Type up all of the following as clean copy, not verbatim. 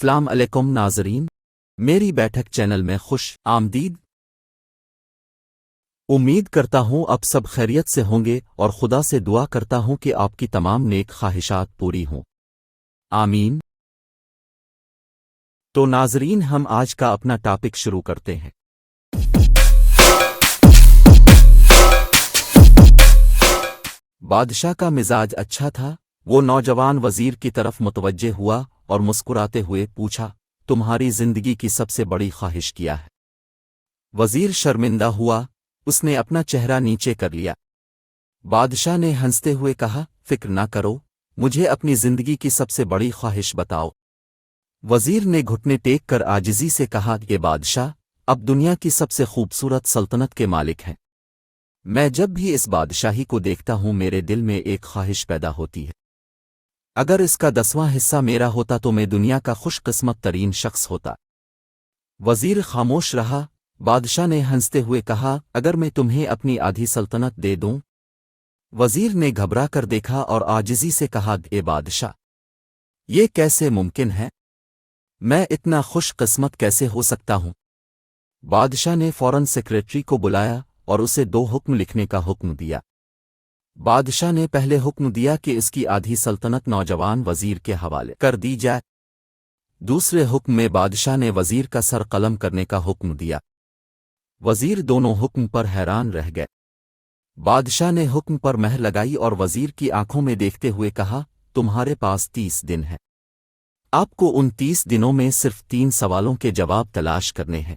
السلام علیکم ناظرین، میری بیٹھک چینل میں خوش آمدید۔ امید کرتا ہوں اب سب خیریت سے ہوں گے اور خدا سے دعا کرتا ہوں کہ آپ کی تمام نیک خواہشات پوری ہوں، آمین۔ تو ناظرین، ہم آج کا اپنا ٹاپک شروع کرتے ہیں۔ بادشاہ کا مزاج اچھا تھا۔ وہ نوجوان وزیر کی طرف متوجہ ہوا اور مسکراتے ہوئے پوچھا، تمہاری زندگی کی سب سے بڑی خواہش کیا ہے؟ وزیر شرمندہ ہوا، اس نے اپنا چہرہ نیچے کر لیا۔ بادشاہ نے ہنستے ہوئے کہا، فکر نہ کرو، مجھے اپنی زندگی کی سب سے بڑی خواہش بتاؤ۔ وزیر نے گھٹنے ٹیک کر عاجزی سے کہا کہ بادشاہ، اب دنیا کی سب سے خوبصورت سلطنت کے مالک ہیں۔ میں جب بھی اس بادشاہی کو دیکھتا ہوں میرے دل میں ایک خواہش پیدا ہوتی ہے۔ اگر اس کا 10واں حصہ میرا ہوتا تو میں دنیا کا خوش قسمت ترین شخص ہوتا۔ وزیر خاموش رہا۔ بادشاہ نے ہنستے ہوئے کہا، اگر میں تمہیں اپنی آدھی سلطنت دے دوں؟ وزیر نے گھبرا کر دیکھا اور عاجزی سے کہا، اے بادشاہ، یہ کیسے ممکن ہے؟ میں اتنا خوش قسمت کیسے ہو سکتا ہوں؟ بادشاہ نے فوراً سیکریٹری کو بلایا اور اسے 2 حکم لکھنے کا حکم دیا۔ بادشاہ نے پہلے حکم دیا کہ اس کی آدھی سلطنت نوجوان وزیر کے حوالے کر دی جائے۔ دوسرے حکم میں بادشاہ نے وزیر کا سر قلم کرنے کا حکم دیا۔ وزیر دونوں حکم پر حیران رہ گئے۔ بادشاہ نے حکم پر مہر لگائی اور وزیر کی آنکھوں میں دیکھتے ہوئے کہا، تمہارے پاس 30 دن ہیں۔ آپ کو ان 30 دنوں میں صرف 3 سوالوں کے جواب تلاش کرنے ہیں۔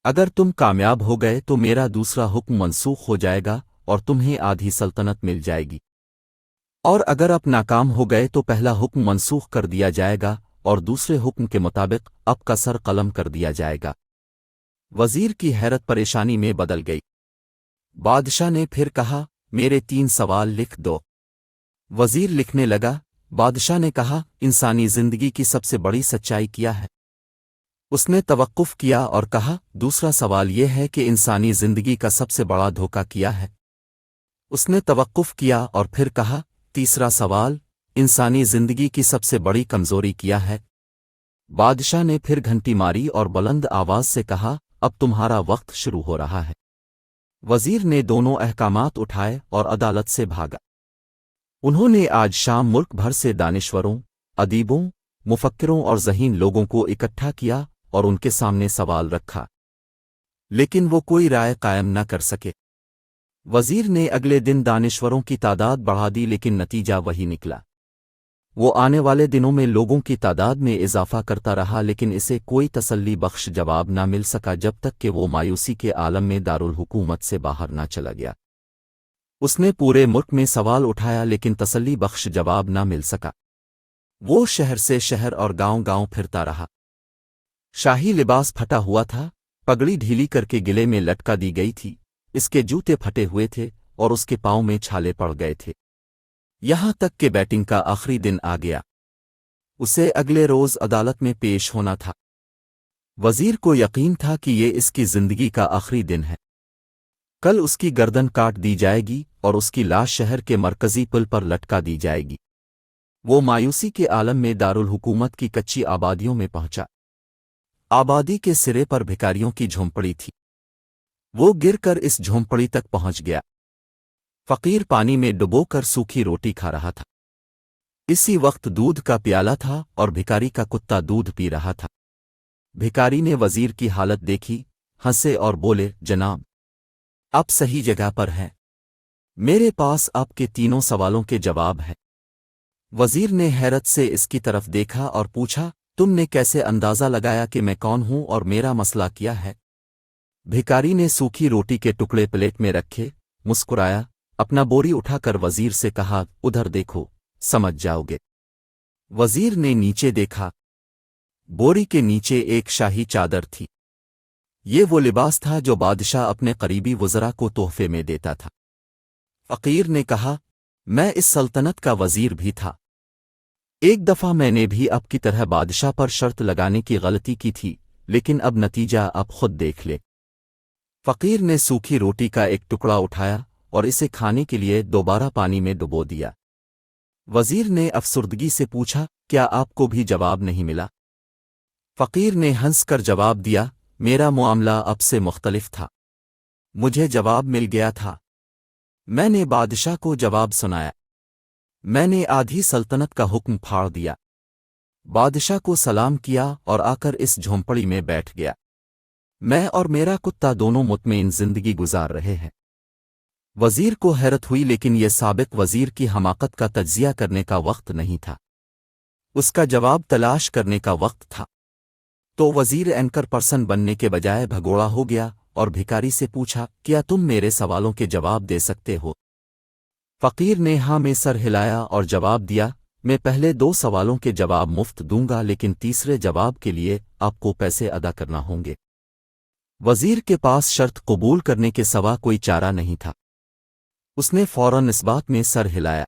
اگر تم کامیاب ہو گئے تو میرا دوسرا حکم منسوخ ہو جائے گا اور تمہیں آدھی سلطنت مل جائے گی، اور اگر آپ ناکام ہو گئے تو پہلا حکم منسوخ کر دیا جائے گا اور دوسرے حکم کے مطابق آپ کا سر قلم کر دیا جائے گا۔ وزیر کی حیرت پریشانی میں بدل گئی۔ بادشاہ نے پھر کہا، میرے 3 سوال لکھ دو۔ وزیر لکھنے لگا۔ بادشاہ نے کہا، انسانی زندگی کی سب سے بڑی سچائی کیا ہے؟ اس نے توقف کیا اور کہا، دوسرا سوال یہ ہے کہ انسانی زندگی کا سب سے بڑا دھوکہ کیا ہے؟ اس نے توقف کیا اور پھر کہا، تیسرا سوال، انسانی زندگی کی سب سے بڑی کمزوری کیا ہے؟ بادشاہ نے پھر گھنٹی ماری اور بلند آواز سے کہا، اب تمہارا وقت شروع ہو رہا ہے۔ وزیر نے دونوں احکامات اٹھائے اور عدالت سے بھاگا۔ انہوں نے آج شام ملک بھر سے دانشوروں، ادیبوں، مفکروں اور ذہین لوگوں کو اکٹھا کیا اور ان کے سامنے سوال رکھا، لیکن وہ کوئی رائے قائم نہ کر سکے۔ وزیر نے اگلے دن دانشوروں کی تعداد بڑھا دی لیکن نتیجہ وہی نکلا۔ وہ آنے والے دنوں میں لوگوں کی تعداد میں اضافہ کرتا رہا لیکن اسے کوئی تسلی بخش جواب نہ مل سکا جب تک کہ وہ مایوسی کے عالم میں دارالحکومت سے باہر نہ چلا گیا۔ اس نے پورے ملک میں سوال اٹھایا لیکن تسلی بخش جواب نہ مل سکا۔ وہ شہر سے شہر اور گاؤں گاؤں پھرتا رہا۔ شاہی لباس پھٹا ہوا تھا، پگڑی ڈھیلی کر کے گلے میں لٹکا دی گئی تھی، اس کے جوتے پھٹے ہوئے تھے اور اس کے پاؤں میں چھالے پڑ گئے تھے۔ یہاں تک کہ بیٹنگ کا آخری دن آ گیا۔ اسے اگلے روز عدالت میں پیش ہونا تھا۔ وزیر کو یقین تھا کہ یہ اس کی زندگی کا آخری دن ہے۔ کل اس کی گردن کاٹ دی جائے گی اور اس کی لاش شہر کے مرکزی پل پر لٹکا دی جائے گی۔ وہ مایوسی کے عالم میں دارالحکومت کی کچی آبادیوں میں پہنچا۔ آبادی کے سرے پر بھکاریوں کی جھونپڑی تھی۔ وہ گر کر اس جھونپڑی تک پہنچ گیا۔ فقیر پانی میں ڈبو کر سوکھی روٹی کھا رہا تھا۔ اسی وقت دودھ کا پیالہ تھا اور بھکاری کا کتا دودھ پی رہا تھا۔ بھکاری نے وزیر کی حالت دیکھی، ہنسے اور بولے، جناب، آپ صحیح جگہ پر ہیں۔ میرے پاس آپ کے 3 سوالوں کے جواب ہیں۔ وزیر نے حیرت سے اس کی طرف دیکھا اور پوچھا، تم نے کیسے اندازہ لگایا کہ میں کون ہوں اور میرا مسئلہ کیا ہے؟ بھکاری نے سوکھی روٹی کے ٹکڑے پلیٹ میں رکھے، مسکرایا، اپنا بوری اٹھا کر وزیر سے کہا، ادھر دیکھو، سمجھ جاؤ گے۔ وزیر نے نیچے دیکھا۔ بوری کے نیچے ایک شاہی چادر تھی۔ یہ وہ لباس تھا جو بادشاہ اپنے قریبی وزراء کو تحفے میں دیتا تھا۔ فقیر نے کہا، میں اس سلطنت کا وزیر بھی تھا۔ ایک دفعہ میں نے بھی اب کی طرح بادشاہ پر شرط لگانے کی غلطی کی تھی، لیکن اب نتیجہ آپ خود دیکھ لے۔ فقیر نے سوکھی روٹی کا ایک ٹکڑا اٹھایا اور اسے کھانے کے لیے دوبارہ پانی میں ڈبو دیا۔ وزیر نے افسردگی سے پوچھا، کیا آپ کو بھی جواب نہیں ملا؟ فقیر نے ہنس کر جواب دیا، میرا معاملہ اب سے مختلف تھا۔ مجھے جواب مل گیا تھا۔ میں نے بادشاہ کو جواب سنایا۔ میں نے آدھی سلطنت کا حکم پھاڑ دیا۔ بادشاہ کو سلام کیا اور آ کر اس جھونپڑی میں بیٹھ گیا۔ میں اور میرا کتا دونوں مطمئن زندگی گزار رہے ہیں۔ وزیر کو حیرت ہوئی، لیکن یہ سابق وزیر کی حماقت کا تجزیہ کرنے کا وقت نہیں تھا، اس کا جواب تلاش کرنے کا وقت تھا۔ تو وزیر اینکر پرسن بننے کے بجائے بھگوڑا ہو گیا اور بھکاری سے پوچھا، کیا تم میرے سوالوں کے جواب دے سکتے ہو؟ فقیر نے ہاں میں سر ہلایا اور جواب دیا، میں پہلے 2 سوالوں کے جواب مفت دوں گا، لیکن تیسرے جواب کے لیے آپ کو پیسے ادا کرنا ہوں گے۔ وزیر کے پاس شرط قبول کرنے کے سوا کوئی چارہ نہیں تھا۔ اس نے فوراً اس بات میں سر ہلایا۔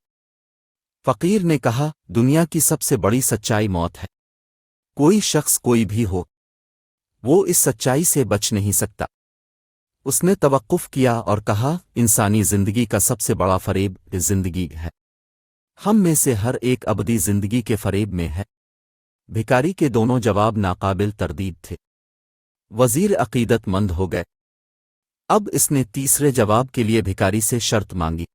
فقیر نے کہا، دنیا کی سب سے بڑی سچائی موت ہے۔ کوئی شخص کوئی بھی ہو، وہ اس سچائی سے بچ نہیں سکتا۔ اس نے توقف کیا اور کہا، انسانی زندگی کا سب سے بڑا فریب زندگی ہے۔ ہم میں سے ہر ایک ابدی زندگی کے فریب میں ہے۔ بھکاری کے دونوں جواب ناقابل تردید تھے۔ وزیر عقیدت مند ہو گئے۔ اب اس نے تیسرے جواب کے لیے بھکاری سے شرط مانگی۔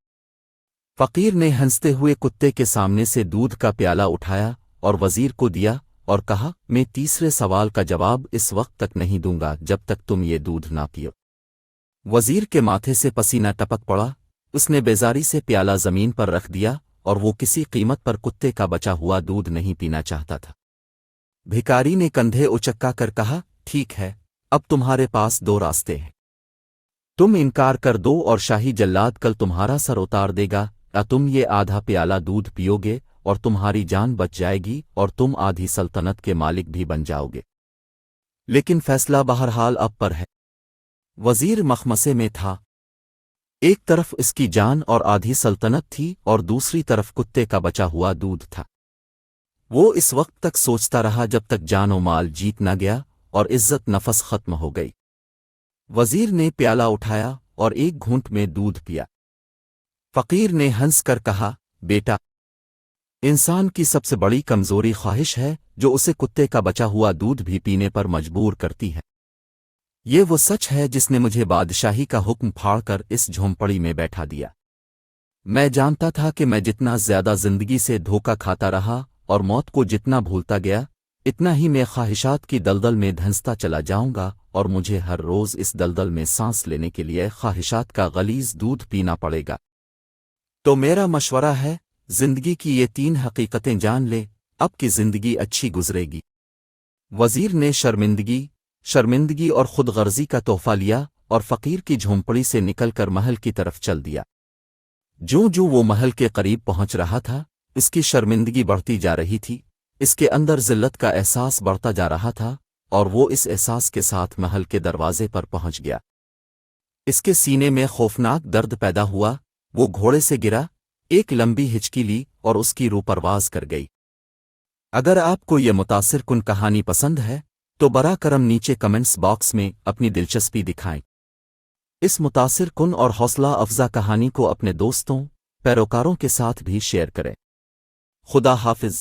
فقیر نے ہنستے ہوئے کتے کے سامنے سے دودھ کا پیالہ اٹھایا اور وزیر کو دیا اور کہا، میں تیسرے سوال کا جواب اس وقت تک نہیں دوں گا جب تک تم یہ دودھ نہ پیو۔ وزیر کے ماتھے سے پسینہ ٹپک پڑا۔ اس نے بیزاری سے پیالہ زمین پر رکھ دیا اور وہ کسی قیمت پر کتے کا بچا ہوا دودھ نہیں پینا چاہتا تھا۔ بھکاری نے کندھے اچکا کر کہا، ٹھیک ہے، اب تمہارے پاس 2 راستے ہیں۔ تم انکار کر دو اور شاہی جلاد کل تمہارا سر اتار دے گا، یا تم یہ آدھا پیالہ دودھ پیو گے اور تمہاری جان بچ جائے گی اور تم آدھی سلطنت کے مالک بھی بن جاؤ گے۔ لیکن فیصلہ بہرحال اب پر ہے۔ وزیر مخمسے میں تھا۔ ایک طرف اس کی جان اور آدھی سلطنت تھی اور دوسری طرف کتے کا بچا ہوا دودھ تھا۔ وہ اس وقت تک سوچتا رہا جب تک جان و مال جیت نہ گیا اور عزت نفس ختم ہو گئی۔ وزیر نے پیالہ اٹھایا اور ایک گھونٹ میں دودھ پیا۔ فقیر نے ہنس کر کہا، بیٹا، انسان کی سب سے بڑی کمزوری خواہش ہے جو اسے کتے کا بچا ہوا دودھ بھی پینے پر مجبور کرتی ہے۔ یہ وہ سچ ہے جس نے مجھے بادشاہی کا حکم پھاڑ کر اس جھونپڑی میں بیٹھا دیا۔ میں جانتا تھا کہ میں جتنا زیادہ زندگی سے دھوکہ کھاتا رہا اور موت کو جتنا بھولتا گیا، اتنا ہی میں خواہشات کی دلدل میں دھنستا چلا جاؤں گا اور مجھے ہر روز اس دلدل میں سانس لینے کے لیے خواہشات کا غلیظ دودھ پینا پڑے گا۔ تو میرا مشورہ ہے، زندگی کی یہ 3 حقیقتیں جان لے، اب کی زندگی اچھی گزرے گی۔ وزیر نے شرمندگی اور خود غرضی کا تحفہ لیا اور فقیر کی جھونپڑی سے نکل کر محل کی طرف چل دیا۔ جو وہ محل کے قریب پہنچ رہا تھا، اس کی شرمندگی بڑھتی جا رہی تھی، اس کے اندر ذلت کا احساس بڑھتا جا رہا تھا اور وہ اس احساس کے ساتھ محل کے دروازے پر پہنچ گیا۔ اس کے سینے میں خوفناک درد پیدا ہوا، وہ گھوڑے سے گرا، ایک لمبی ہچکی لی اور اس کی روح پرواز کر گئی۔ اگر آپ کو یہ متاثر کن کہانی پسند ہے تو براہ کرم نیچے کمنٹس باکس میں اپنی دلچسپی دکھائیں۔ اس متاثر کن اور حوصلہ افزا کہانی کو اپنے دوستوں، پیروکاروں کے ساتھ بھی شیئر کریں۔ خدا حافظ۔